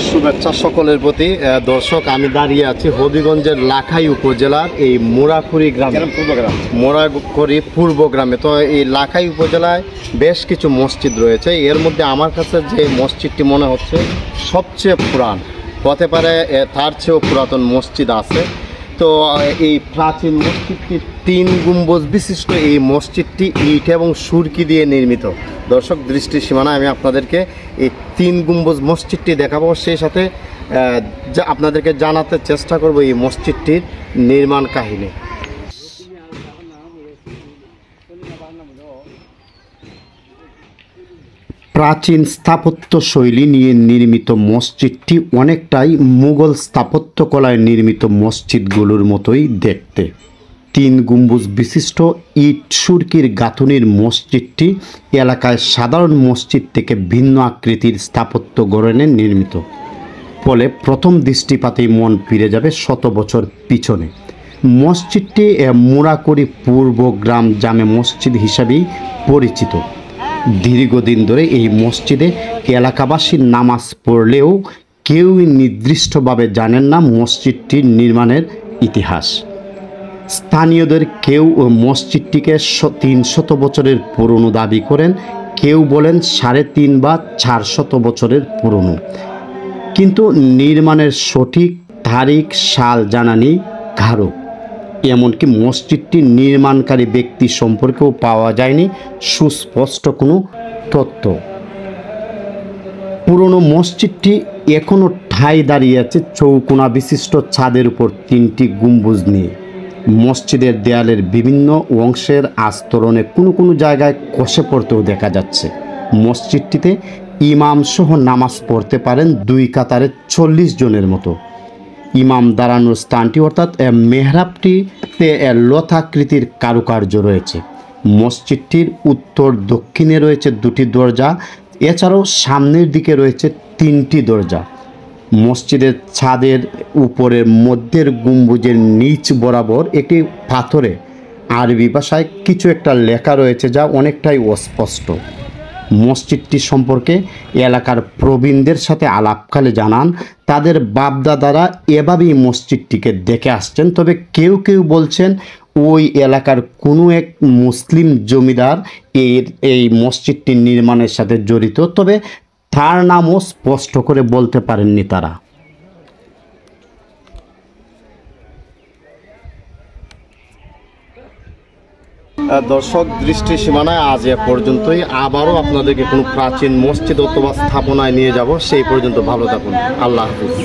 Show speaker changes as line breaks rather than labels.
শুভেচ্ছা সকলের প্রতি। দর্শক, আমি দাঁড়িয়ে আছি হবিগঞ্জের লাখাই উপজেলার এই মোরাখুরি গ্রামে, মোরাখুরি পূর্ব গ্রামে। তো এই লাখাই উপজেলায় বেশ কিছু মসজিদ রয়েছে। এর মধ্যে আমার কাছে যে মসজিদটি মনে হচ্ছে সবচেয়ে পুরান, হতে পারে তার চেয়েও পুরাতন মসজিদ আছে। তো এই প্রাচীন মসজিদটি 3 গম্বুজ বিশিষ্ট এই মসজিদটি ইট এবং সুরকি দিয়ে নির্মিত। দর্শক, দৃষ্টি সীমানায় আমি আপনাদেরকে এই 3 গম্বুজ মসজিদটি দেখাবো, সেই সাথে আপনাদেরকে জানাতে চেষ্টা করব এই মসজিদটির নির্মাণ কাহিনী। প্রাচীন স্থাপত্য শৈলী নিয়ে নির্মিত মসজিদটি অনেকটাই মুঘল স্থাপত্যকলায় নির্মিত মসজিদগুলোর মতোই দেখতে। 3 গম্বুজ বিশিষ্ট ইট সুরকির গাঁথুনির মসজিদটি এলাকায় সাধারণ মসজিদ থেকে ভিন্ন আকৃতির স্থাপত্য গড়নে নির্মিত, ফলে প্রথম দৃষ্টিপাতেই মন ফিরে যাবে 100 বছর পিছনে। মসজিদটি মোরাখুরি পূর্ব গ্রাম জামে মসজিদ হিসাবেই পরিচিত। দীর্ঘদিন ধরে এই মসজিদে এলাকাবাসীর নামাজ পড়লেও কেউই নির্দিষ্টভাবে জানেন না মসজিদটির নির্মাণের ইতিহাস। স্থানীয়দের কেউ মসজিদটিকে 300 বছরের পুরনো দাবি করেন, কেউ বলেন 350 বা 400 বছরের পুরনো, কিন্তু নির্মাণের সঠিক তারিখ সাল জানা নেই কারো। এমনকি মসজিদটির নির্মাণকারী ব্যক্তি সম্পর্কেও পাওয়া যায়নি সুস্পষ্ট কোনো তথ্য। পুরনো মসজিদটি এখনও ঠাঁই দাঁড়িয়ে আছে চৌকোনা বিশিষ্ট ছাদের উপর 3টি গম্বুজ নিয়ে। মসজিদের দেয়ালের বিভিন্ন অংশের আস্তরণে কোনো কোনো জায়গায় কষে পড়তেও দেখা যাচ্ছে। মসজিদটিতে ইমাম সহ নামাজ পড়তে পারেন 2 কাতারে 40 জনের মতো। ইমাম দাঁড়ানোর স্থানটি অর্থাৎ মেহরাবটিতে লতাকৃতির কারুকার্য রয়েছে। মসজিদটির উত্তর দক্ষিণে রয়েছে 2টি দরজা, এছাড়াও সামনের দিকে রয়েছে 3টি দরজা। মসজিদের ছাদের উপরের মধ্যের গম্বুজের নিচ বরাবর একটি পাথরে আরবি ভাষায় কিছু একটা লেখা রয়েছে, যা অনেকটাই অস্পষ্ট। মসজিদটি সম্পর্কে এলাকার প্রবীণদের সাথে আলাপকালে জানান তাদের বাপদাদারা এভাবেই মসজিদটিকে দেখে আসছেন। তবে কেউ কেউ বলছেন ওই এলাকার কোনো এক মুসলিম জমিদার এই মসজিদটি নির্মাণের সাথে জড়িত, তবে তার নামও স্পষ্ট করে বলতে পারেননি তারা। দর্শক, দৃষ্টি সীমানায় আজ এ পর্যন্তই। আবারও আপনাদেরকে কোনো প্রাচীন মসজিদ অথবা স্থাপনায় নিয়ে যাব। সেই পর্যন্ত ভালো থাকুন। আল্লাহ হাফিজ।